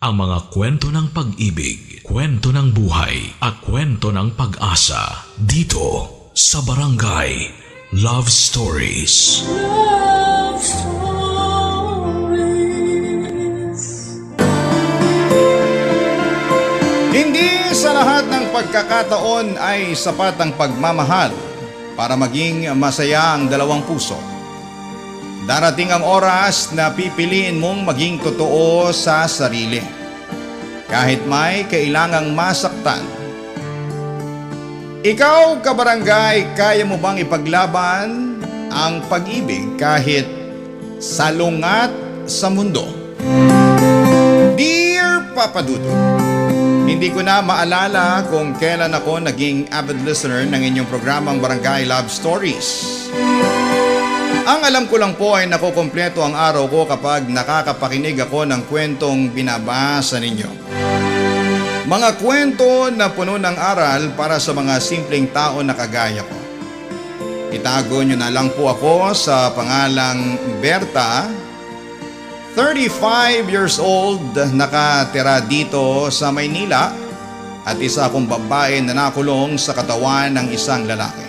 Ang mga kwento ng pag-ibig, kwento ng buhay, at kwento ng pag-asa dito sa Barangay Love Stories. Love Stories. Hindi sa lahat ng pagkakataon ay sapat ang pagmamahal para maging masaya ang dalawang puso. Darating ang oras na pipiliin mong maging totoo sa sarili. Kahit may kailangang masaktan. Ikaw, kabarangay, kaya mo bang ipaglaban ang pag-ibig kahit salungat sa mundo? Dear Papa Dudu, hindi ko na maalala kung kailan ako naging avid listener ng inyong programang Barangay Love Stories. Ang alam ko lang po ay nakukumpleto ang araw ko kapag nakakapakinig ako ng kwentong binabasa ninyo. Mga kwento na puno ng aral para sa mga simpleng tao na kagaya ko. Itago nyo na lang po ako sa pangalang Berta, 35 years old, nakatira dito sa Maynila at isa akong babae na nakulong sa katawan ng isang lalaki.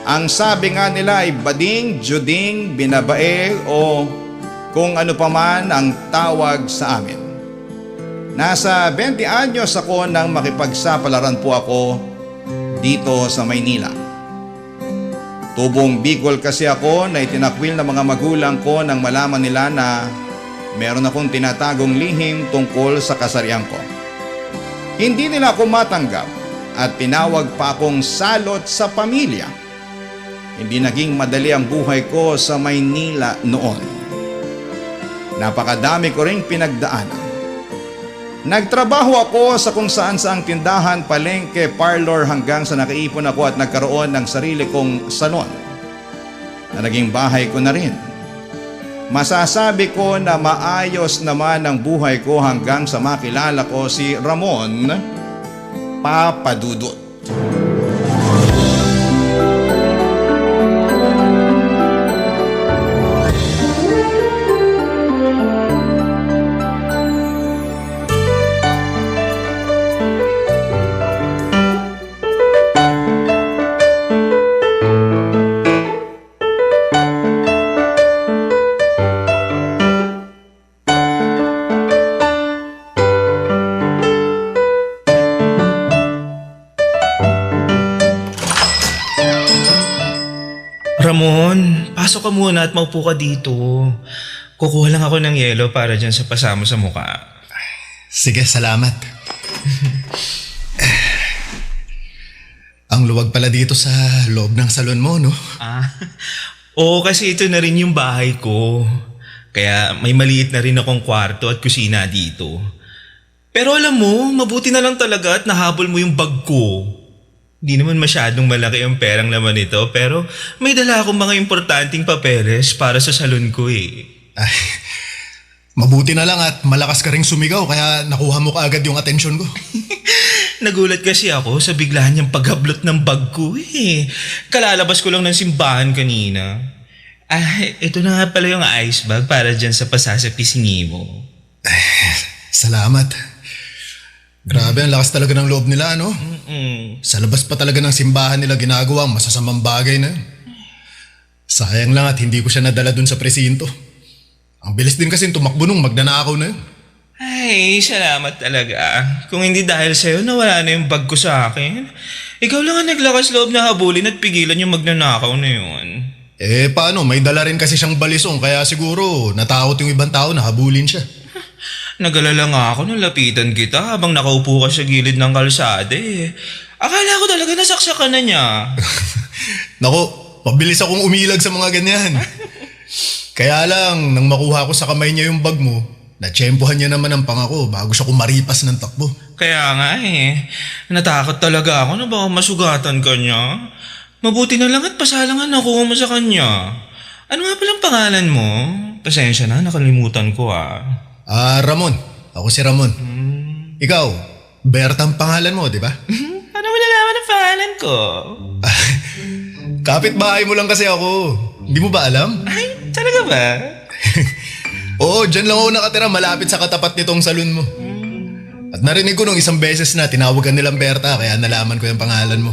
Ang sabi nga nila ay bading, juding, binabae o kung ano paman ang tawag sa amin. Nasa 20 anyos ako nang makipagsapalaran po ako dito sa Maynila. Tubong Bicol kasi ako na itinakwil ng mga magulang ko nang malaman nila na meron akong tinatagong lihim tungkol sa kasarian ko. Hindi nila ako matanggap at tinawag pa akong salot sa pamilya. Hindi naging madali ang buhay ko sa Maynila noon. Napakadami ko ring pinagdaanan. Nagtrabaho ako sa kung saan-saang tindahan, palengke, parlor hanggang sa nakaipon ako at nagkaroon ng sarili kong salon na naging bahay ko na rin. Masasabi ko na maayos naman ang buhay ko hanggang sa makilala ko si Ramon Papadudut. Ramon, pasok ka muna at maupo ka dito. Kukuha lang ako ng yelo para dyan sa pasamo sa mukha. Sige, salamat. Ang luwag pala dito sa loob ng salon mo, no? Oo, kasi ito na rin yung bahay ko. Kaya may maliit na rin akong kwarto at kusina dito. Pero alam mo, mabuti na lang talaga at nahabol mo yung bag ko. Hindi naman masyadong malaki ang perang laman nito, pero may dala akong mga importanteng papeles para sa salon ko eh. Ay, mabuti na lang at malakas ka ring sumigaw kaya nakuha mo kaagad yung atensyon ko. Nagulat kasi ako sa biglaan niyang paghablot ng bag ko eh. Kalalabas ko lang ng simbahan kanina. Ito na nga pala yung ice bag para dyan sa pasasapisngi mo. Ay, salamat. Grabe, ang lakas talaga ng loob nila, no? Sa labas pa talaga ng simbahan nila ginagawa ang masasamang bagay na yun. Sayang lang at hindi ko siya nadala dun sa presinto. Ang bilis din kasi tumakbo nung magnanakaw na yun. Ay, salamat talaga. Kung hindi dahil sa'yo, nawala na yung bag ko sa akin. Ikaw lang ang naglakas loob na habulin at pigilan yung magnanakaw na yun. Paano? May dala rin kasi siyang balisong kaya siguro natakot yung ibang tao na habulin siya. Nagalala nga ako nung lapitan kita habang nakaupo ka sa gilid ng kalsada eh. Akala ko talaga nasaksakan na niya. Nako, pabilis akong umilag sa mga ganyan. Kaya lang, nang makuha ko sa kamay niya yung bag mo, natsyempohan niya naman ang pangako bago siya kumaripas ng takbo. Kaya nga eh, natakot talaga ako na baka masugatan ka niya. Mabuti na lang at pasalangan nakuha mo sa kanya. Ano nga palang pangalan mo? Pasensya na, nakalimutan ko ah. Ramon. Ako si Ramon. Ikaw, Berta ang pangalan mo, di ba? Paano mo nalaman ang pangalan ko? Kapit-bahay mo lang kasi ako. Hindi mo ba alam? Ay, talaga ba? Oo, dyan lang ako nakatira malapit sa katapat nitong salon mo. At narinig ko nung isang beses na tinawag ka nilang Berta kaya nalaman ko yung pangalan mo.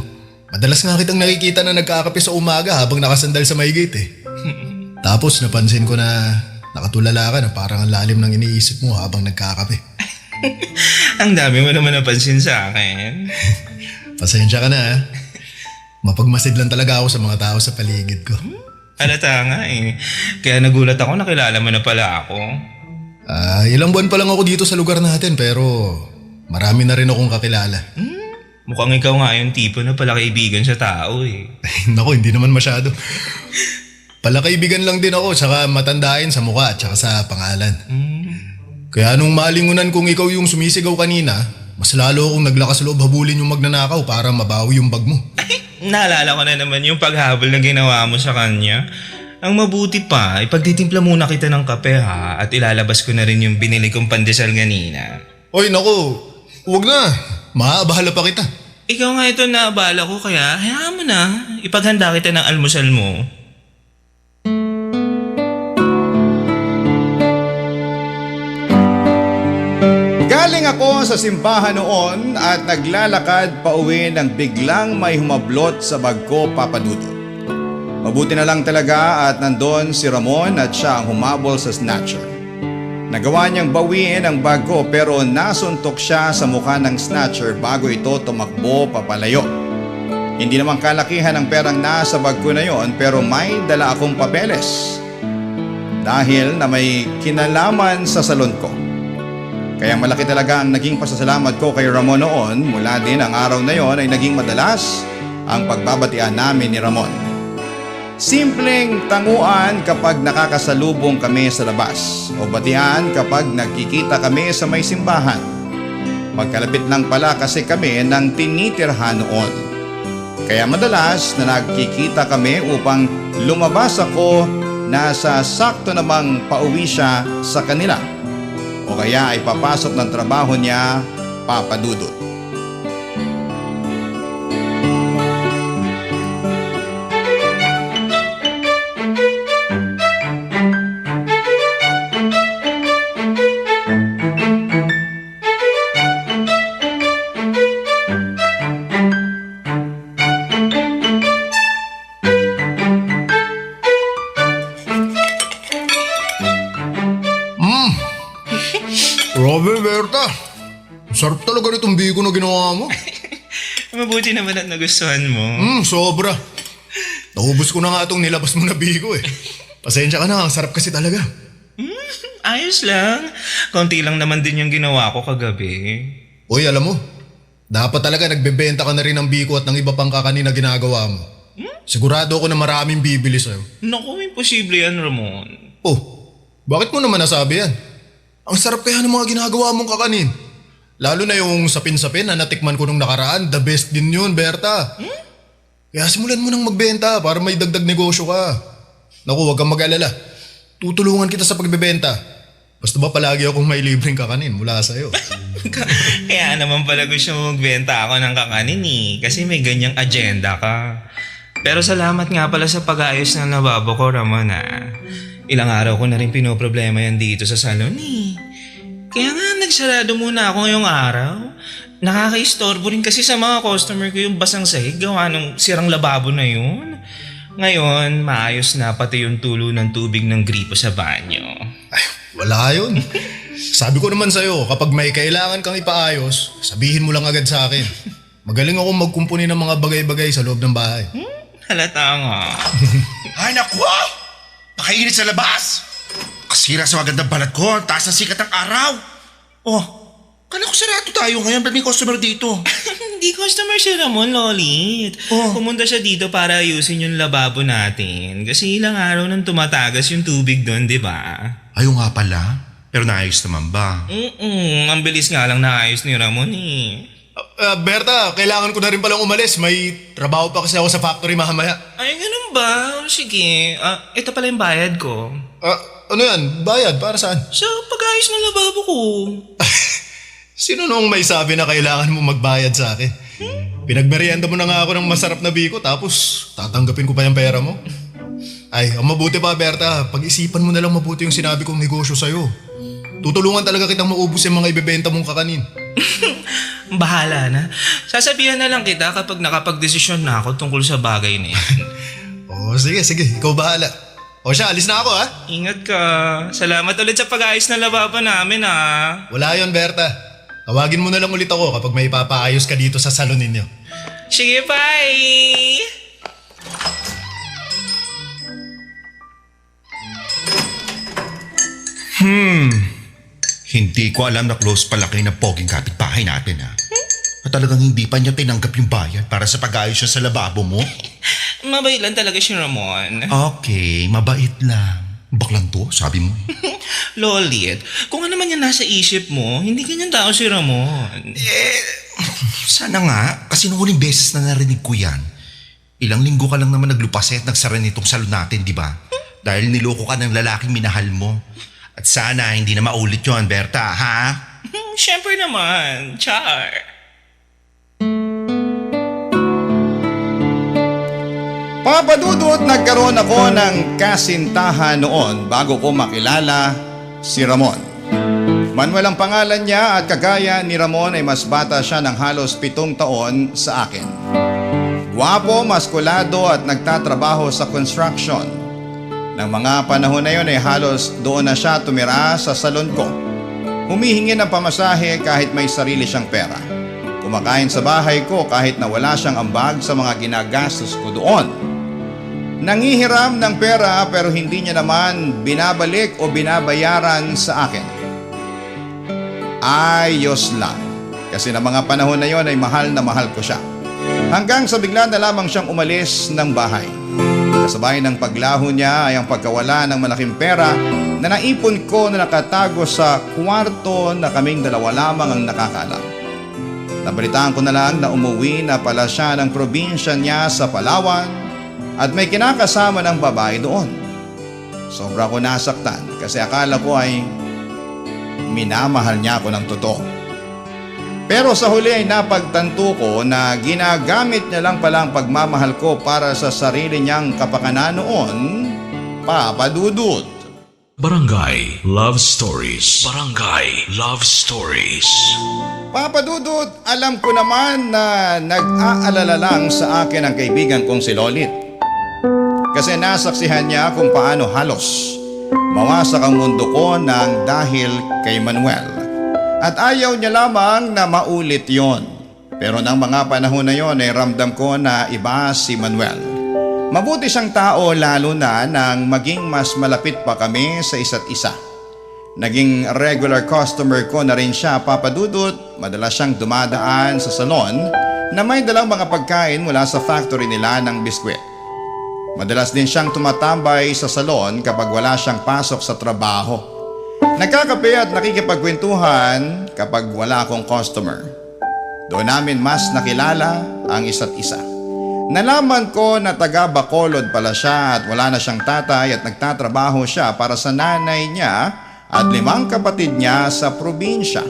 Madalas nga kitang nakikita na nagkakape sa umaga habang nakasandal sa may gate eh. Tapos napansin ko na nakatulala ka na parang ang lalim ng iniisip mo habang nagkakape. Ang dami mo naman napansin sa akin. Pasensya ka na ha. Mapagmasid lang talaga ako sa mga tao sa paligid ko. Halata nga eh. Kaya nagulat ako, nakilala mo na pala ako. Ilang buwan pa lang ako dito sa lugar natin pero marami na rin akong kakilala. Mukhang ikaw nga yung tipo na pala kaibigan sa tao eh. Naku, hindi naman masyado. Palakaibigan lang din ako saka matandain sa mukha at saka sa pangalan. Kaya nung malingunan kong ikaw yung sumisigaw kanina, mas lalo akong naglakas loob habulin yung magnanakaw para mabawi yung bag mo. Naalala ko na naman yung paghabol na ginawa mo sa kanya. Ang mabuti pa, ipagtitimpla muna kita ng kape ha at ilalabas ko na rin yung binili kong pandesal kanina. Oy naku, huwag na. Maabahala pa kita. Ikaw nga ito naabala ko kaya hayaan mo na. Ipaghanda kita ng almusal mo. Galing ako sa simbahan noon at naglalakad pa uwi nang biglang may humablot sa bag ko, Papa Dudut. Mabuti na lang talaga at nandun si Ramon at siya ang humabol sa snatcher. Nagawa niyang bawiin ang bag ko pero nasuntok siya sa mukha ng snatcher bago ito tumakbo papalayo. Hindi naman kalakihan ang perang nasa bag ko na yon pero may dala akong papeles. Dahil na may kinalaman sa salon ko. Kaya malaki talaga ang naging pasasalamat ko kay Ramon noon. Mula din ang araw na yon ay naging madalas ang pagbabatian namin ni Ramon. Simpleng tanguan kapag nakakasalubong kami sa labas o batian kapag nagkikita kami sa may simbahan. Magkalapit lang pala kasi kami ng tinitirhan noon. Kaya madalas na nagkikita kami upang lumabas ako na sa sakto namang pauwi siya sa kanila. O kaya ay papasok ng trabaho niya, Papa Dudut. Grabe, Berta. Sarap talaga nitong biko na ginawa mo. Mabuti naman at nagustuhan mo. Sobra. Naubos ko na nga itong nilabas mo na biko eh. Pasensya ka na, ang sarap kasi talaga. Ayos lang. Kaunti lang naman din yung ginawa ko kagabi. Uy, alam mo, dapat talaga nagbebenta ka na rin ng biko at ng iba pang kakanin na ginagawa mo. Sigurado ako na maraming bibili sa'yo. Naku, imposible yan, Ramon. Oh, bakit mo naman nasabi yan? Ang sarap kaya ng mga ginagawa mong kakanin. Lalo na yung sapin-sapin na natikman ko nung nakaraan, the best din yun, Berta. Kaya simulan mo nang magbenta para may dagdag negosyo ka. Naku, huwag kang mag-alala. Tutulungan kita sa pagbebenta. Basta ba palagi akong may libreng kakanin mula sa'yo? Kaya naman pala gusto mo magbenta ako ng kakanin eh. Kasi may ganyang agenda ka. Pero salamat nga pala sa pag-aayos ng lababo ko, Ramon Ilang araw ko na rin pinoproblema yan dito sa salon eh. Kaya nga nagsarado muna ako ngayong araw. Nakaka-istorbo rin kasi sa mga customer ko yung basang sahig gawa ng sirang lababo na yun. Ngayon, maayos na pati yung tulo ng tubig ng gripo sa banyo. Ay, wala yun. Sabi ko naman sa'yo, kapag may kailangan kang ipaayos, sabihin mo lang agad sa akin. Magaling akong magkumpuni ng mga bagay-bagay sa loob ng bahay. Halata nga. Ay naku! Pakainit sa labas! Kasira sa magandang balat ko, ang taas ng sikat ng araw. Oh, kala ko sarado tayo ngayon, ba't may customer dito? Hindi customer si Ramon, Lolit. Pumunta siya dito para ayusin yung lababo natin. Kasi ilang araw nang tumatagas yung tubig doon, di ba? Ayaw nga pala, pero naayos naman ba? Ang bilis nga lang naayos ni Ramon eh. Berta, kailangan ko na rin palang umalis. May trabaho pa kasi ako sa factory mamaya. Ay, ganun ba? Sige. Ito pala yung bayad ko. Ano yan? Bayad? Para saan? Sa pag-ayos ng lababo ko. Sino nung may sabi na kailangan mo magbayad sa akin? Pinagmerienda mo na nga ako ng masarap na biko tapos tatanggapin ko pa yung pera mo? Ay, ang mabuti pa, Berta. Pag-isipan mo na lang mabuti yung sinabi kong negosyo sa'yo. Tutulungan talaga kitang maubos yung mga ibebenta mong kakanin. Bahala na. Sasabihan na lang kita kapag nakapag-desisyon na ako tungkol sa bagay na yan. Sige. Ikaw bahala. O siya, alis na ako ha. Ingat ka. Salamat ulit sa pag-ayos na lababan namin ha. Wala yon, Berta. Tawagin mo na lang ulit ako kapag may ipapaayos ka dito sa salon ninyo. Sige, bye! Hindi ko alam na close pala kayo ng poging kapitbahay natin ha. At talagang hindi pa niya tinanggap yung bayad para sa pag-ayos siya sa lababo mo? Mabait lang talaga si Ramon. Okay, mabait lang. Baklang to, sabi mo. Lolit, kung ano man yan nasa isip mo, hindi ganyan tao si Ramon. Sana nga, kasi nung huling beses na narinig ko yan, ilang linggo ka lang naman naglupaset nagsara nitong salon natin, di ba? Dahil niloko ka ng lalaking minahal mo. At sana hindi na maulit yun, Berta, ha? Siyempre naman, char. Papa Dudut, nagkaroon ako ng kasintahan noon bago ko makilala si Ramon. Manuel ang pangalan niya at kagaya ni Ramon ay mas bata siya ng halos 7 taon sa akin. Guwapo, maskulado at nagtatrabaho sa construction. Nang mga panahon na yun ay halos doon na siya tumira sa salon ko. Humihingi ng pamasahe kahit may sarili siyang pera. Kumakain sa bahay ko kahit na wala siyang ambag sa mga ginagastos ko doon. Nangihiram ng pera pero hindi niya naman binabalik o binabayaran sa akin. Ayos lang. Kasi na mga panahon na yon ay mahal na mahal ko siya. Hanggang sa bigla na lamang siyang umalis ng bahay. Kasabay ng paglaho niya ay ang pagkawala ng malaking pera na naipon ko na nakatago sa kwarto na kaming dalawa lamang ang nakakaalam. Nabalitaan ko na lang na umuwi na pala siya ng probinsya niya sa Palawan at may kinakasama ng babae doon. Sobra ko nasaktan kasi akala ko ay minamahal niya ako ng totoo. Pero sa huli ay napagtanto ko na ginagamit niya lang pala ang pagmamahal ko para sa sarili niyang kapakanan noon, Papa Dudut. Barangay Love Stories. Barangay Love Stories. Papa Dudut, alam ko naman na nag-aalala lang sa akin ang kaibigan kong si Lolit. Kasi nasaksihan niya kung paano halos mawasak ang mundo ko nang dahil kay Manuel. At ayaw niya lamang na maulit yon. Pero nang mga panahon na yon ay ramdam ko na iba si Manuel. Mabuti siyang tao lalo na nang maging mas malapit pa kami sa isa't isa. Naging regular customer ko na rin siya, Papa Dudut. Madalas siyang dumadaan sa salon na may dalang mga pagkain mula sa factory nila ng biskwit. Madalas din siyang tumatambay sa salon kapag wala siyang pasok sa trabaho. Nagkakape at nakikipagkwentuhan kapag wala akong customer. Doon namin mas nakilala ang isa't isa. Nalaman ko na taga Bacolod pala siya at wala na siyang tatay at nagtatrabaho siya para sa nanay niya at 5 kapatid niya sa probinsya.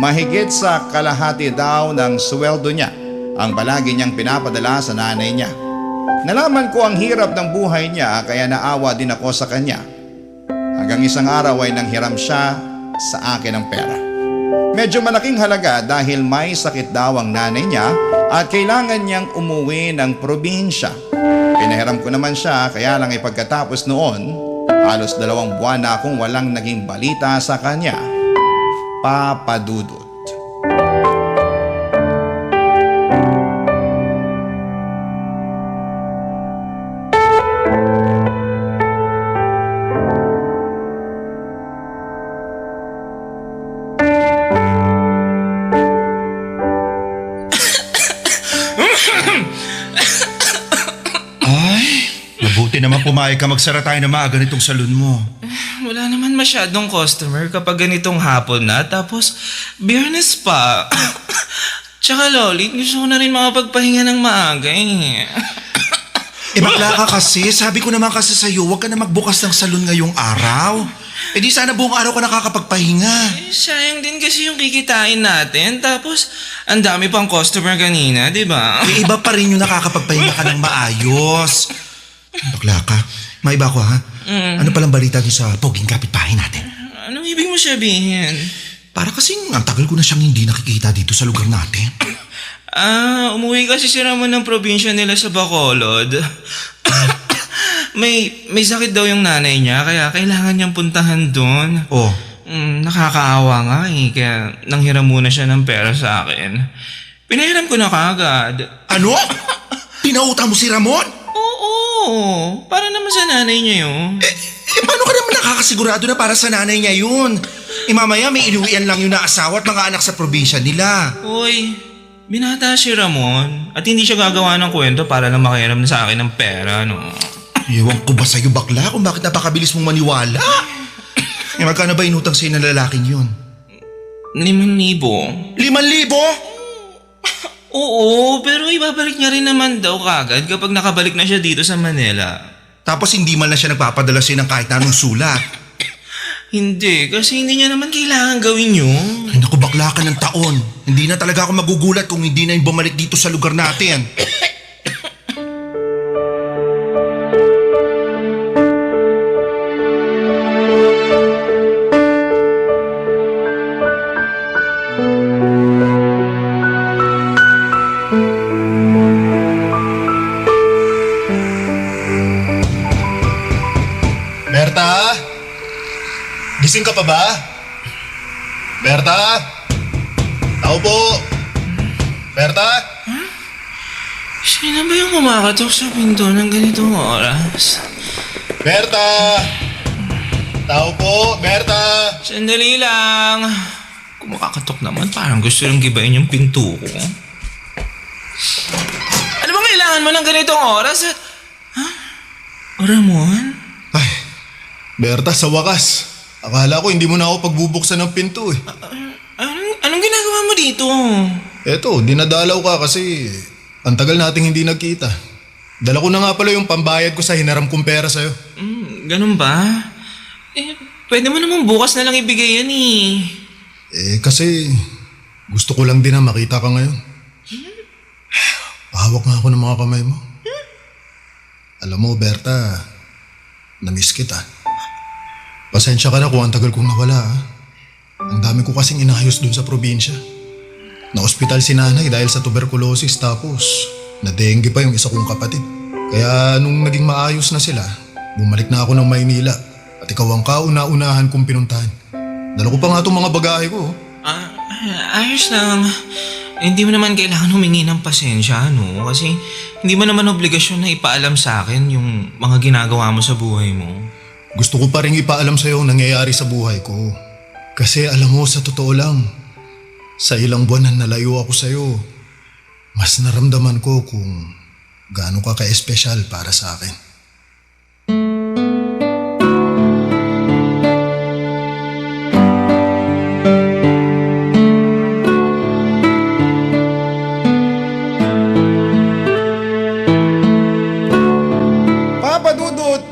Mahigit sa kalahati daw ng sweldo niya ang palagi niyang pinapadala sa nanay niya. Nalaman ko ang hirap ng buhay niya kaya naawa din ako sa kanya. Hanggang isang araw ay nanghiram siya sa akin ng pera. Medyo malaking halaga dahil may sakit daw ang nanay niya at kailangan niyang umuwi ng probinsya. Pinahiram ko naman siya kaya lang ay pagkatapos noon, halos 2 buwan na akong walang naging balita sa kanya. Papa Dudut. Mabuti naman pumayag ka magsara tayo na maaga nitong salon mo. Wala naman masyadong customer kapag ganitong hapon na, tapos biyernes pa. Tsaka Lolit, gusto ko na rin makapagpahinga ng maaga eh. Bakla ka kasi. Sabi ko naman kasi sa'yo, huwag ka na magbukas ng salon ngayong araw. Di sana buong araw ka nakakapagpahinga. Sayang din kasi yung kikitain natin, tapos ang dami pang customer kanina, di ba? Iba pa rin yung nakakapagpahinga ka ng maayos. Bakla ka. Maiba ko ha. Ano palang balita doon sa poging kapitbahay natin? Anong ibig mo sabihin? Para kasing ang tagal ko na siyang hindi nakikita dito sa lugar natin. Umuwi kasi si Ramon ng probinsya nila sa Bacolod. may sakit daw yung nanay niya, kaya kailangan niyang puntahan doon. Oh, Nakakaawa nga eh, kaya nanghiram muna siya ng pera sa akin. Pinahiram ko na kaagad. ano? Pinautang mo si Ramon? Oo, para naman sa nanay niya yun. Paano ka naman nakakasigurado na para sa nanay niya yun? Mamaya may inuwian lang yung naasawa at mga anak sa probinsya nila. Uy, binata si Ramon at hindi siya gagawa ng kwento para lang makahiram na sa akin ng pera, no? Ewan ko ba sa'yo bakla kung bakit napakabilis mong maniwala? Magkano ba inutang sa'yo ng lalaking yun? 5,000. 5,000? Oo, pero ibabalik niya rin naman daw kagad kapag nakabalik na siya dito sa Manila. Tapos hindi man lang siya nagpapadala sa'yo ng kahit anong sulat. Hindi, kasi hindi niya naman kailangan gawin yun. Ay naku, bakla ka ng taon. Hindi na talaga ako magugulat kung hindi na yung bumalik dito sa lugar natin. Berta? Gising ka pa ba? Berta? Tao po? Berta? Sino ba yung kumakatok sa pinto ng ganitong oras? Berta? Tao po? Berta? Sandali lang. Kumakatok naman, parang gusto lang gibayin yung pinto ko. Ano bang kailangan mo ng ganitong oras? O Ramon? Ay, Berta, sa wakas. Akala ko hindi mo na ako pagbubuksan ng pinto eh. Anong ginagawa mo dito? Eto, dinadalaw ka kasi ang tagal nating hindi nagkita. Dala ko na nga pala yung pambayad ko sa hinaram kong pera sa'yo. Ganun ba? Pwede mo naman bukas na lang ibigay yan eh. Kasi gusto ko lang din na makita ka ngayon. Pahawak nga ako ng mga kamay mo. Alam mo, Berta, na-miss kita. Pasensya ka na kung ang tagal kong nawala. Ang dami ko kasing inayos dun sa probinsya. Na-ospital si nanay dahil sa tuberculosis tapos na-dengue pa yung isa kong kapatid. Kaya nung naging maayos na sila, bumalik na ako ng Maynila at ikaw ang kauna-unahan kong pinuntahan. Dala ko pa nga itong mga bagahe ko. Ayos lang. Hindi mo naman kailangan humingi ng pasensya, no? Kasi hindi mo naman obligasyon na ipaalam sa akin yung mga ginagawa mo sa buhay mo. Gusto ko pa rin ipaalam sa'yo ang nangyayari sa buhay ko. Kasi alam mo, sa totoo lang, sa ilang buwan na nalayo ako sa'yo, mas naramdaman ko kung gaano ka ka-espesyal para sa akin.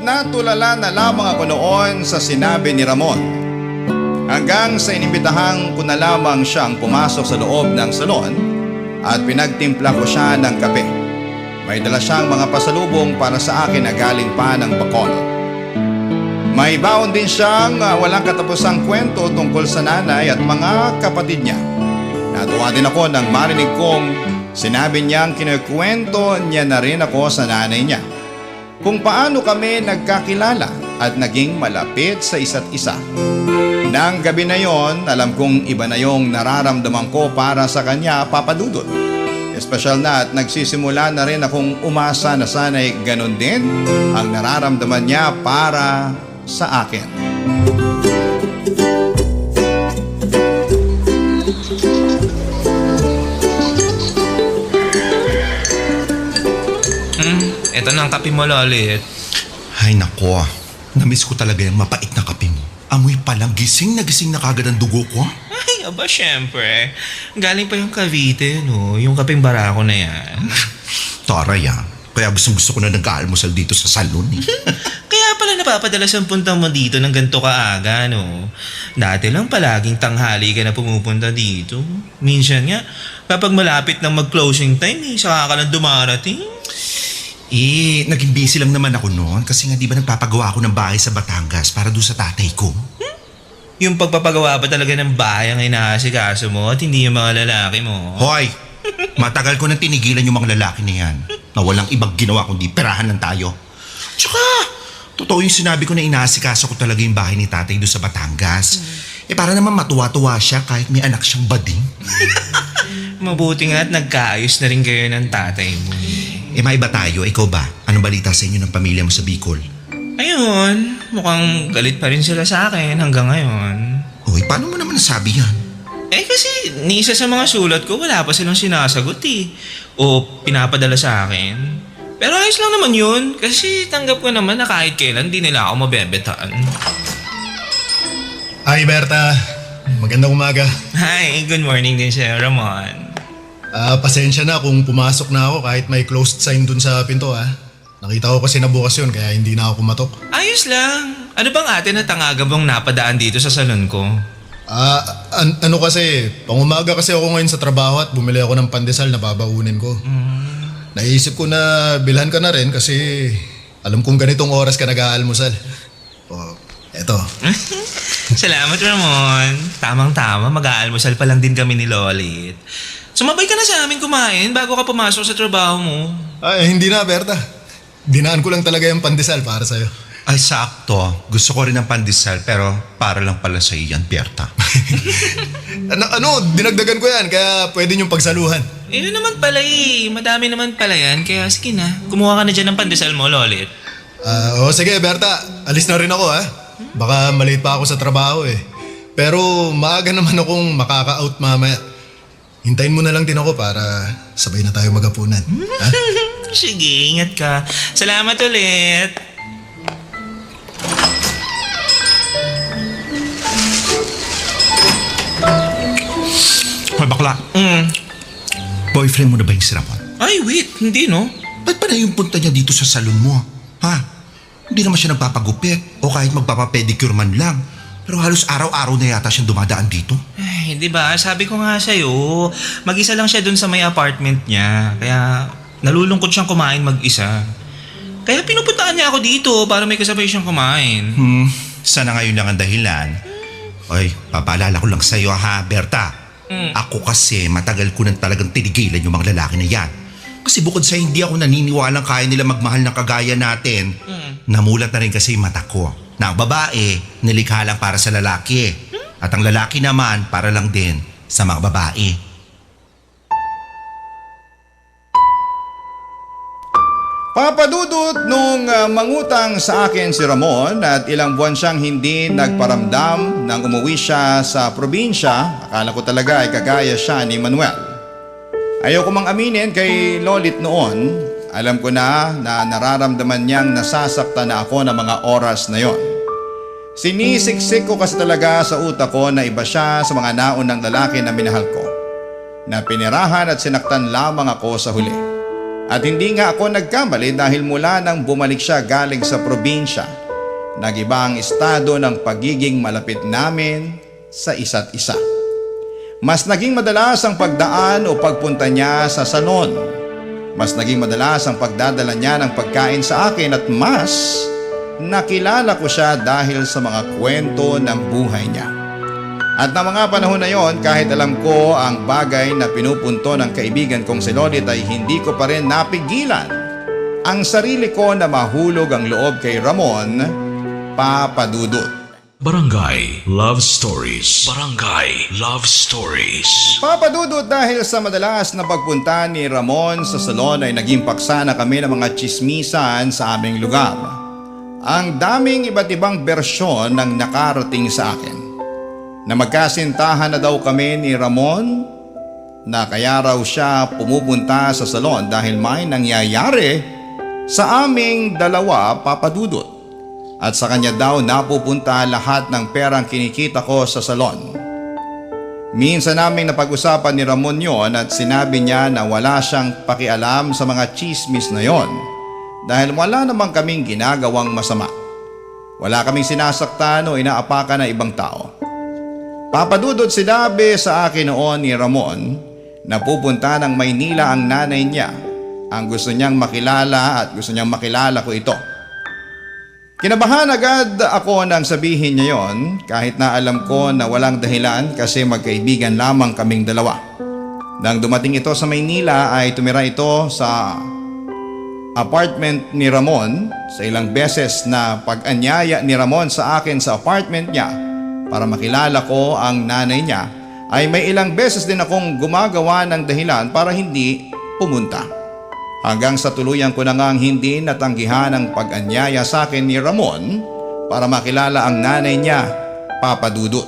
Natulala na lamang ako noon sa sinabi ni Ramon. Hanggang sa inimbitahang ko na lamang siyang pumasok sa loob ng salon at pinagtimpla ko siya ng kape. May dala siyang mga pasalubong para sa akin na galing pa ng Bacolod. May baon din siyang walang katapusang kwento tungkol sa nanay at mga kapatid niya. Natuwa din ako nang marinig kong sinabi niyang kinukwento niya na rin ako sa nanay niya. Kung paano kami nagkakilala at naging malapit sa isa't isa. Nang gabi na yon, alam kong iba na yung nararamdaman ko para sa kanya, Papa Dudut. Espesyal na at nagsisimula na rin akong umasa na sana'y ganon din ang nararamdaman niya para sa akin. Ito na ang kape mo, Lolit. Ay nako, namiss ko talaga yung mapait na kape mo. Amoy pa lang, gising na kagad ang dugo ko. Ay, aba, syempre. Galing pa yung Cavite, no? Yung kapeng barako na yan. Taray ah, kaya gusto ko na nag-aalmusal dito sa salon eh. Kaya pala napapadalas ang punta mo dito ng ganito kaaga, no? Dati lang palaging tanghali ka na pumupunta dito. Minsan nga, kapag malapit ng mag-closing time, saka ka lang dumarating. Naging busy lang naman ako noon kasi nga di ba nagpapagawa ako ng bahay sa Batangas para doon sa tatay ko. Yung pagpapagawa ba talaga ng bahay ang inaasikaso mo at hindi yung mga lalaki mo? Hoy! Matagal ko nang tinigilan yung mga lalaki na yan na walang ibang ginawa kundi perahan lang tayo. Tsaka, totoo yung sinabi ko na inaasikaso ko talaga yung bahay ni tatay doon sa Batangas. Para naman matuwa-tuwa siya kahit may anak siyang bading. Mabuti nga at nagkaayos na rin kayo ng tatay mo. Maiba tayo. Ikaw ba? Anong balita sa inyo ng pamilya mo sa Bicol? Ayun, mukhang galit pa rin sila sa akin hanggang ngayon. Hoy, paano mo naman nasabi yan? Kasi ni isa sa mga sulat ko wala pa silang sinasagot o pinapadala sa akin. Pero ayos lang naman yun kasi tanggap ko naman na kahit kailan di nila ako mabebetaan. Hi, Berta. Magandang umaga. Hi, good morning din sa'yo, Ramon. Pasensya na kung pumasok na ako kahit may closed sign dun sa pinto, ha. Nakita ko kasi nabukas yun kaya hindi na ako pumatok. Ayos lang. Ano bang ate na tangaga bang napadaan dito sa salon ko? Ano kasi, pangumaga kasi ako ngayon sa trabaho at bumili ako ng pandesal na babaunin ko. Naisip ko na bilhan ka na rin kasi alam kong ganitong oras ka nag-aalmusal. Eto. Salamat, Ramon. Tamang-tama, mag-aalmusal pa lang din kami ni Lolit. Sumabay ka na sa amin kumain bago ka pumasok sa trabaho mo. Hindi na, Berta. Dinaan ko lang talaga yung pandesal para sa'yo. Ay, sakto. Gusto ko rin ng pandesal pero para lang pala sa iyan, Berta. Dinagdagan ko yan kaya pwede niyong pagsaluhan. Yun naman pala madami naman pala yan. Kaya sige na, kumuha ka na dyan ng pandesal mo, Lolit. Sige, Berta. Alis na rin ako, ha. Baka maliit pa ako sa trabaho, eh. Pero maaga naman akong makaka-out mamaya. Hintayin mo na lang din ako para sabay na tayo magapunan. Ha? Sige, ingat ka. Salamat ulit. Hoy, bakla. Boyfriend mo na ba yung si Ramon? Ay, wait. Hindi, no? Ba't pa na yung punta niya dito sa salon mo? Ha? Hindi naman siya nagpapagupit o kahit magpapapedicure man lang. Pero halos araw-araw na yata siyang dumadaan dito. Ay, di ba? Sabi ko nga sa'yo, mag-isa lang siya dun sa may apartment niya. Kaya nalulungkot siyang kumain mag-isa. Kaya pinupuntaan niya ako dito para may kasabay siyang kumain. Sana ngayon lang ang dahilan. Oy, papaalala ko lang sa'yo ha, Berta. Ako kasi matagal ko nang talagang tinigilan yung mga lalaki na yan. Kasi bukod sa hindi ako naniniwalang kaya nila magmahal ng kagaya natin, namulat na rin kasi yung mata ko na ang babae nilikha lang para sa lalaki at ang lalaki naman para lang din sa mga babae. Papadudot nung mangutang sa akin si Ramon at ilang buwan siyang hindi nagparamdam nang umuwi siya sa probinsya, akala ko talaga ay kagaya siya ni Manuel. Ayoko mang aminin kay Lolit noon, alam ko na nararamdaman niyang nasasaktan na ako ng mga oras na yon. Sinisiksik ko kasi talaga sa utak ko na iba siya sa mga naunang lalaki na minahal ko, na pinirahan at sinaktan lamang ako sa huli. At hindi nga ako nagkamali dahil mula nang bumalik siya galing sa probinsya, nag-iba ang estado ng pagiging malapit namin sa isa't isa. Mas naging madalas ang pagdaan o pagpunta niya sa salon. Mas naging madalas ang pagdadala niya ng pagkain sa akin at mas nakilala ko siya dahil sa mga kwento ng buhay niya. At na mga panahon na yon, kahit alam ko ang bagay na pinupunto ng kaibigan kong si Lolit ay hindi ko pa rin napigilan ang sarili ko na mahulog ang loob kay Ramon, Papadudot. Barangay Love Stories. Barangay Love Stories. Papadudot, dahil sa madalas na pagpunta ni Ramon sa salon ay naging paksa na kami ng mga tsismisan sa aming lugar. Ang daming iba't ibang bersyon ng nakarating sa akin. Na magkasintahan na daw kami ni Ramon, na kaya raw siya pumupunta sa salon dahil may nangyayari sa aming dalawa, Papadudot. At sa kanya daw napupunta lahat ng perang kinikita ko sa salon. Minsan naming napag-usapan ni Ramon yon at sinabi niya na wala siyang pakialam sa mga chismis na yon dahil wala namang kaming ginagawang masama. Wala kaming sinasaktan o inaapakan na ibang tao. Papadudot, sinabi sa akin noon ni Ramon na pupunta ng Maynila ang nanay niya ang gusto niyang makilala at gusto niyang makilala ko ito. Kinabahan agad ako nang sabihin niya yon kahit na alam ko na walang dahilan kasi magkaibigan lamang kaming dalawa. Nang dumating ito sa Maynila ay tumira ito sa apartment ni Ramon. Sa ilang beses na pag-anyaya ni Ramon sa akin sa apartment niya para makilala ko ang nanay niya ay may ilang beses din akong gumagawa ng dahilan para hindi pumunta. Hanggang sa tuluyan ko na ngang hindi natanggihan ang pag-anyaya sa akin ni Ramon para makilala ang nanay niya, Papa Dudut.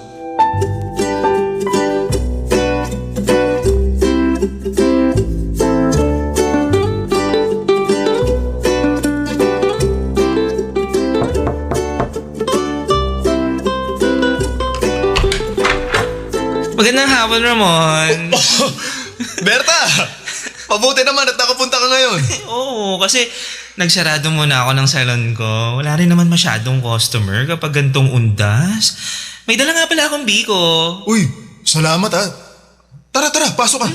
Magandang hapon, Ramon. Berta! Mabuti naman at nakapunta ka ngayon. Oo, kasi nagsarado muna ako ng salon ko. Wala rin naman masyadong customer kapag gantong undas. May dala nga pala akong biko. Uy, salamat ah. Tara, pasok ka.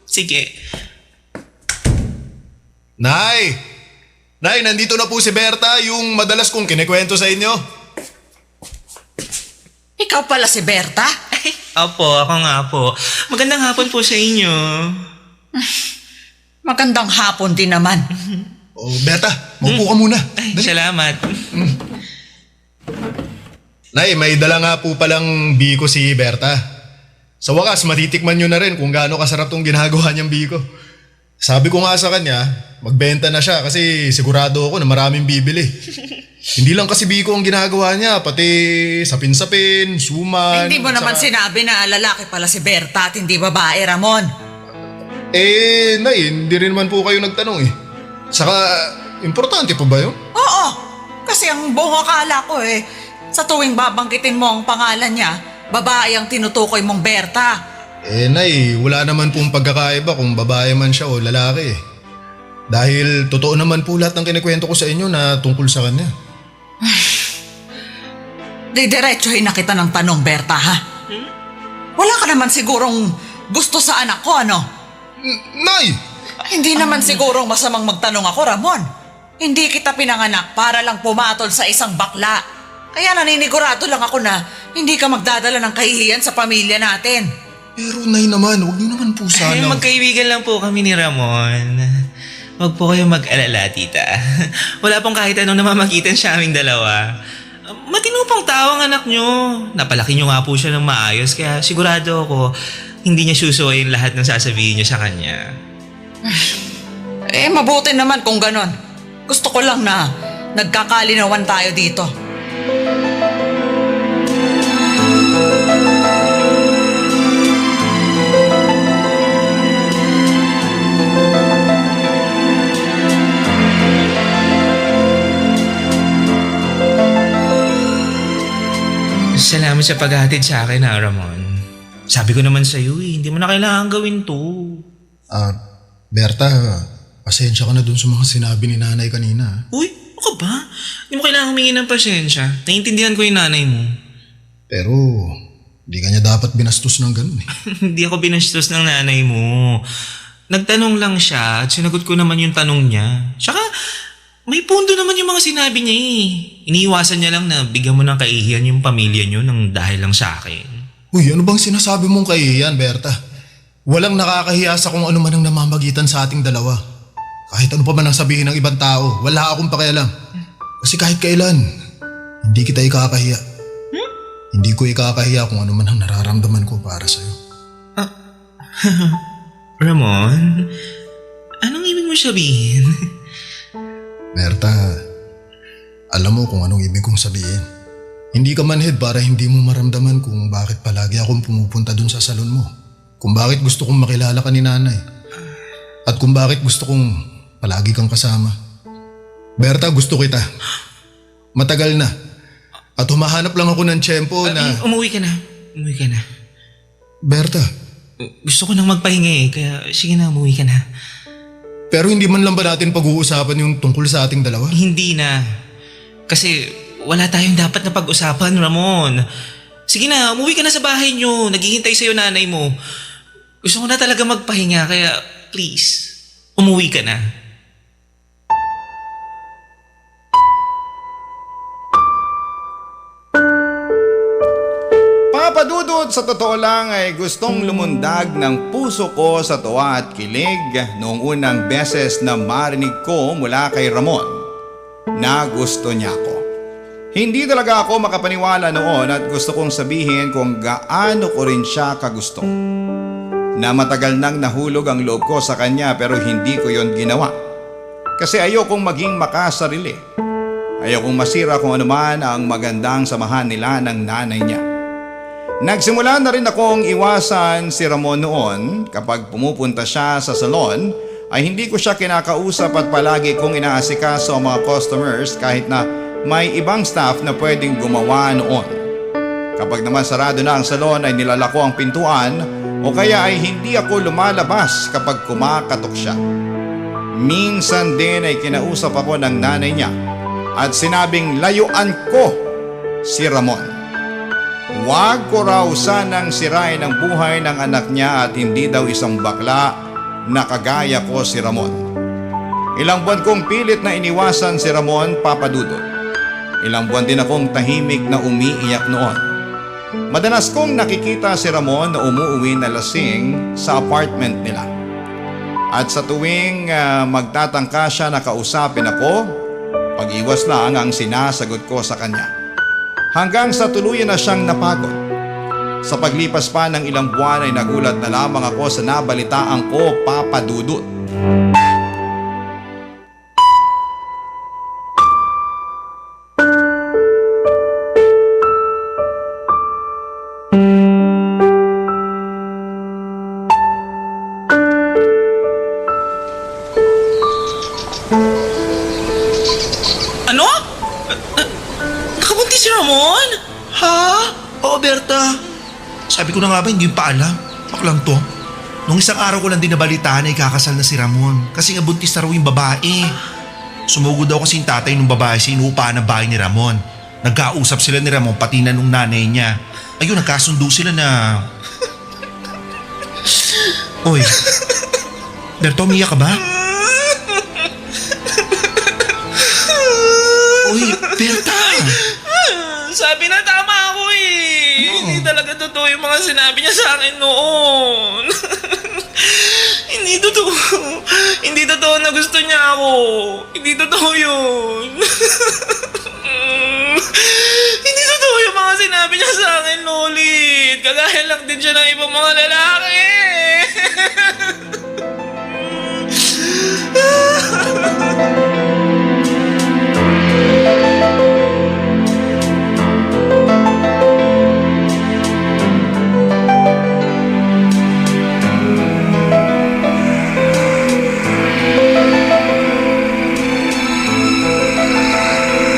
Sige. Nay! Nay, nandito na po si Berta, yung madalas kong kinikwento sa inyo. Ikaw pala si Berta? Opo, ako nga po. Magandang hapon po sa inyo. Magandang hapon din naman. Oh, Berta, maupo ka muna. Ay, Dali. salamat. Nay, may dala nga po palang biko si Berta. Sa wakas, matitikman nyo na rin kung gaano kasarap tong ginagawa niyang biko. Sabi ko nga sa kanya, magbenta na siya kasi sigurado ako na maraming bibili. Hindi lang kasi biko ang ginagawa niya, pati sapin-sapin, suman. Hindi mo naman sinabi na lalaki pala si Berta at hindi babae, Ramon. Nay, hindi rin naman po kayo nagtanong eh. Saka, importante pa ba yun? Oo, kasi ang buong akala ko sa tuwing babanggitin mo ang pangalan niya, babae ang tinutukoy mong Berta. Nay, wala naman pong pagkakaiba kung babae man siya o lalaki eh. Dahil totoo naman po lahat ng kinikwento ko sa inyo na tungkol sa kanya. Didiretsuhin na kita ng tanong, Berta, ha? Wala ka naman sigurong gusto sa anak ko, ano? Nay! Hindi naman sigurong masamang magtanong ako, Ramon. Hindi kita pinanganak para lang pumatol sa isang bakla. Kaya naninigurado lang ako na hindi ka magdadala ng kahihiyan sa pamilya natin. Pero Nay naman, huwag niyo naman po Ay, sana. magkaibigan lang po kami ni Ramon. Huwag po kayong mag-alala, tita. Wala pong kahit anong namamagitan sa aming dalawa. Matino pang tao ang anak nyo. Napalaki nyo nga po siya ng maayos kaya sigurado ako hindi niya susuwayin lahat ng sasabihin niyo sa kanya. Mabuti naman kung ganon. Gusto ko lang na nagkakalinawan tayo dito. Salamat sa paghatid sa akin, ha, Ramon. Sabi ko naman sa'yo hindi mo na kailangan gawin to. Berta, pasensya ka na dun sa mga sinabi ni nanay kanina. Uy, ano ba? Hindi mo kailangan humingi ng pasensya. Naiintindihan ko yung nanay mo. Pero, di ka niya dapat binastos ng ganun eh. Hindi ako binastos ng nanay mo. Nagtanong lang siya at sinagot ko naman yung tanong niya. Tsaka, may punto naman yung mga sinabi niya eh. Iniiwasan niya lang na bigyan mo ng kaihiyan yung pamilya niyo nang dahil lang sa akin. Uy, ano bang sinasabi mong kahihiyan, Berta? Walang nakakahiya sa kung ano man ang namamagitan sa ating dalawa. Kahit ano pa man ang sabihin ng ibang tao, wala akong pakialam. Kasi kahit kailan, hindi kita ikakahiya. Hindi ko ikakahiya kung ano man ang nararamdaman ko para sa'yo. Ramon, anong ibig mo sabihin? Berta, alam mo kung anong ibig kong sabihin. Hindi ka manhid para hindi mo maramdaman kung bakit palagi akong pumupunta dun sa salon mo. Kung bakit gusto kong makilala ka ni nanay. At kung bakit gusto kong palagi kang kasama. Berta, gusto kita. Matagal na. At humahanap lang ako ng tiyempo na... Umuwi ka na. Umuwi ka na. Berta, Gusto ko nang magpahinga kaya sige na, umuwi ka na. pero hindi man lang ba natin pag-uusapan yung tungkol sa ating dalawa? Hindi na. Kasi wala tayong dapat na pag-usapan, Ramon. Sige na, umuwi ka na sa bahay niyo. Naghihintay sa'yo nanay mo. Gusto ko na talaga magpahinga kaya please, umuwi ka na. Papadudod, sa totoo lang ay gustong lumundag ng puso ko sa tuwa at kilig noong unang beses na marinig ko mula kay Ramon na gusto niya ako. Hindi talaga ako makapaniwala noon at gusto kong sabihin kung gaano ko rin siya kagusto. Na matagal nang nahulog ang loob ko sa kanya pero hindi ko yon ginawa. Kasi ayokong maging makasarili. Ayokong masira kung anuman ang magandang samahan nila ng nanay niya. Nagsimula na rin akong iwasan si Ramon noon. Kapag pumupunta siya sa salon ay hindi ko siya kinakausap at palagi kong inaasikaso ang mga customers kahit na may ibang staff na pwedeng gumawa noon. Kapag naman sarado na ang salon ay nilalako ang pintuan o kaya ay hindi ako lumalabas kapag kumakatok siya. Minsan din ay kinausap ako ng nanay niya at sinabing layuan ko si Ramon. Huwag ko raw sanang sirain ang buhay ng anak niya at hindi daw isang bakla na kagaya ko si Ramon. Ilang buwan kong pilit na iniwasan si Ramon, Papadudod. Ilang buwan din akong tahimik na umiiyak noon. Madalas kong nakikita si Ramon na umuuwi na lasing sa apartment nila. At sa tuwing magtatangka siya na kausapin ako, pag-iwas lang ang sinasagot ko sa kanya. Hanggang sa tuluyan na siyang napagod. Sa paglipas pa ng ilang buwan ay nagulat na lamang ako sa nabalitaan ko, Papadudod. Ano? Nakabuntis si Ramon? Ha? Oo, Berta. Sabi ko na nga ba, hindi yung paalam. Baklang to. Nung isang araw ko lang din nabalitaan na ikakasal na si Ramon. Kasi nga buntis na raw yung babae. Sumugod daw kasi yung tatay ng babae sa inuupahan ng bahay ni Ramon. Nagkausap sila ni Ramon pati na nung nanay niya. Ayun, nagkasundo sila na... Oy. Berta, umiyak ka ba? Uy, Berta! Sabi na tama ako eh. Hindi talaga totoo yung mga sinabi niya sa akin noon. Hindi totoo. Hindi totoo na gusto niya ako. Hindi totoo yun. Hindi totoo yung mga sinabi niya sa akin, Lolit. Kagaya lang din siya ng ibang mga lalaki.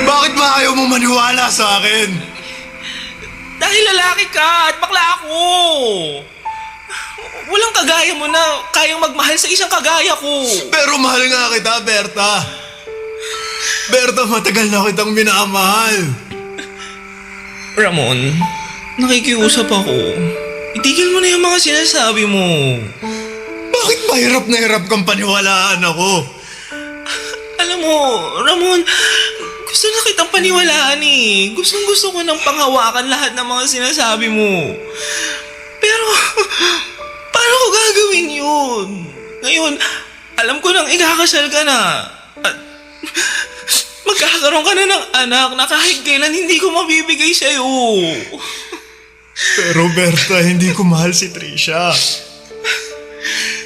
Bakit ba ayaw mo maniwala sa akin? Dahil lalaki ka at bakla ako. Walang kagaya mo na kayang magmahal sa isang kagaya ko. Pero mahal nga kita, Berta. Berta, matagal na kitang minamahal. Ramon, nakikiusap ako. Itigil mo na yung mga sinasabi mo. Bakit ba hirap na hirap kang paniwalaan ako? Alam mo, Ramon, gusto na kitang paniwalaan eh. Gustong-gusto ko nang panghawakan lahat ng mga sinasabi mo. Pero, paano ko gagawin yun? Ngayon, alam ko nang ikakasal ka na. At magkakaroon ka na ng anak na kahit kailan hindi ko mabibigay sa'yo. Pero Berta, hindi ko mahal si Trisha.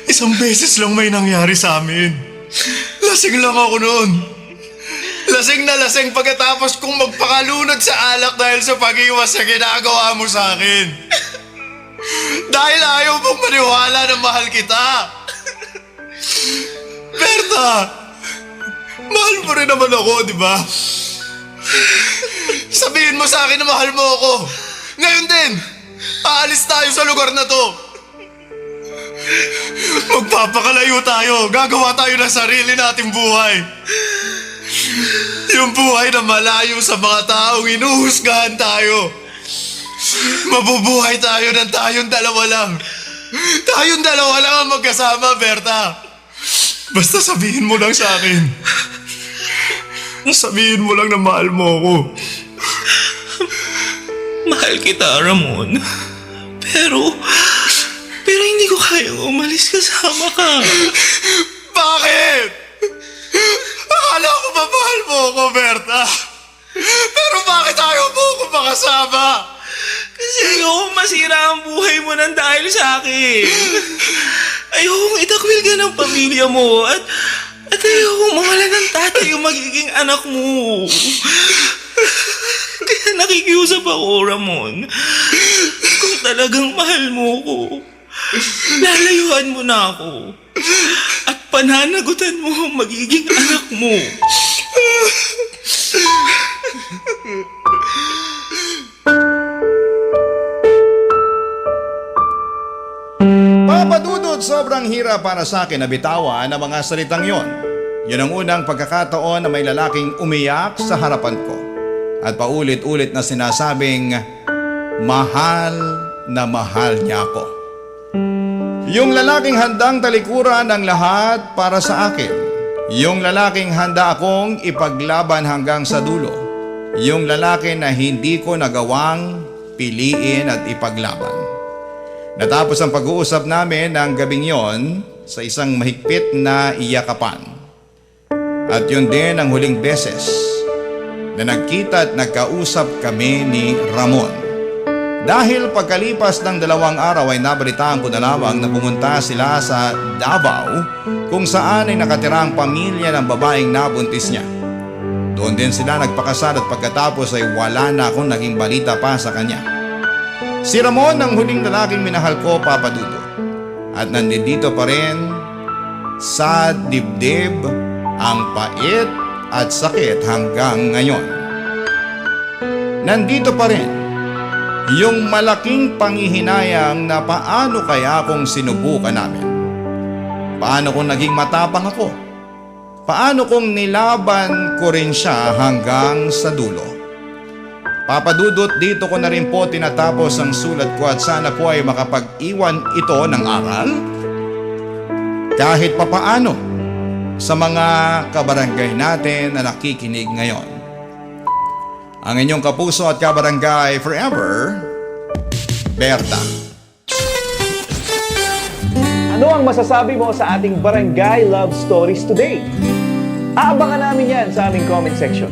Isang beses lang may nangyari sa amin. Lasing lang ako noon. Lasing na lasing pagkatapos kong magpakalunod sa alak dahil sa pag-iwas sa ginagawa mo sa akin. Dahil ayaw mong maniwala na mahal kita. Berta, mahal mo rin naman ako, di ba? Sabihin mo sa akin na mahal mo ako. Ngayon din, aalis tayo sa lugar na to. Magpapakalayo tayo. Gagawa tayo ng sarili nating buhay. Yung buhay na malayo sa mga taong inuhusgahan tayo. Mabubuhay tayo ng tayong dalawa lang. Tayong dalawa lang ang magkasama, Berta. Basta sabihin mo lang sa akin. Sabihin mo lang na mahal mo ako. Mahal kita, Ramon. Pero hindi ko kayang umalis kasama ka. Bakit? Akala ko mahal mo ako, Berta. Pero bakit ayaw mo ako makasama? Kasi ayoko masira ang buhay mo nang dahil sa akin. Ayokong itakwil ka ng pamilya mo at ayokong mawalan ng tatay yung magiging anak mo. Kaya nakikiusap ako, Ramon. Kung talagang mahal mo ko, lalayuan mo na ako. At pananagutan mo ang magiging anak mo. Papadudod, sobrang hirap para sa akin na bitawan ang mga salitang yon. Yun ang unang pagkakataon na may lalaking umiyak sa harapan ko. At paulit-ulit na sinasabing, mahal na mahal niya ako. Yung lalaking handang talikuran ang lahat para sa akin. Yung lalaking handa akong ipaglaban hanggang sa dulo. Yung lalaki na hindi ko nagawang piliin at ipaglaban. Natapos ang pag-uusap namin ng gabing yon sa isang mahigpit na iyakapan. At yun din ang huling beses na nagkita at nagkausap kami ni Ramon. Dahil pagkalipas ng 2 araw ay nabalitaan ko na lamang na pumunta sila sa Davao kung saan ay nakatira ang pamilya ng babaeng nabuntis niya. Doon din sila nagpakasal at pagkatapos ay wala na akong naging balita pa sa kanya. Si Ramon ang huling lalaking minahal ko, Papa Dudo. At nandito pa rin sa dibdib ang pait at sakit hanggang ngayon. Nandito pa rin yung malaking panghihinayang na paano kaya kung sinubukan namin. Paano kung naging matapang ako? Paano kung nilaban ko rin siya hanggang sa dulo? Papadudot, dito ko na rin po tinatapos ang sulat ko at sana po ay makapag-iwan ito ng aral kahit papaano sa mga kabarangay natin na nakikinig ngayon. Ang inyong kapuso at kabarangay forever, Berta. Ano ang masasabi mo sa ating Barangay Love Stories today? Aabangan namin yan sa aming comment section.